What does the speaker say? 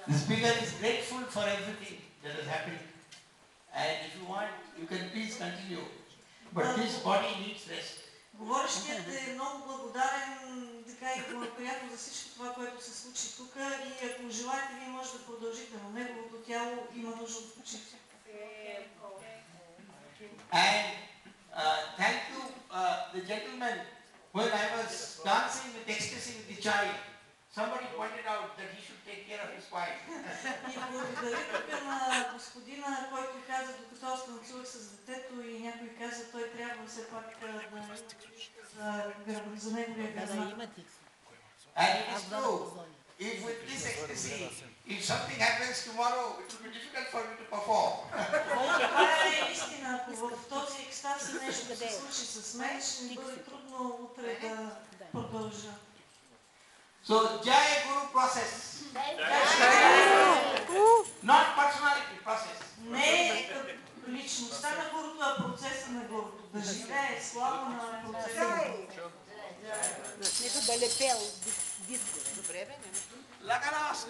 The speaker is grateful for everything that has happened. And if you want, you can please continue. But this body needs rest. Говорещият е много благодарен, така и приятно за всичко това, което се случи тук и ако желаете, вие може да продължите, но неговото тяло има нужда от почивка. And thank you, the gentleman, when I was dancing with ecstasy with the child, somebody pointed out that he should take care of his wife. И благодаря тук на господина, който каза, докато аз танцувах с детето и някой каза, той трябва все пак за неговия гръбнак. And it is true. If with this ecstasy, if something happens tomorrow, it will be difficult for me to perform. Това е истина. Ако в този екстаз нещо се случи с мен, ще ми бъде трудно утре да продължа. So, Jaya Guru process. Not personality process. Не личността на гурото, а процеса на гурото. Да живее слава на процеса на гурото. Нека да лепел диско. Добре, бе, Lakanos!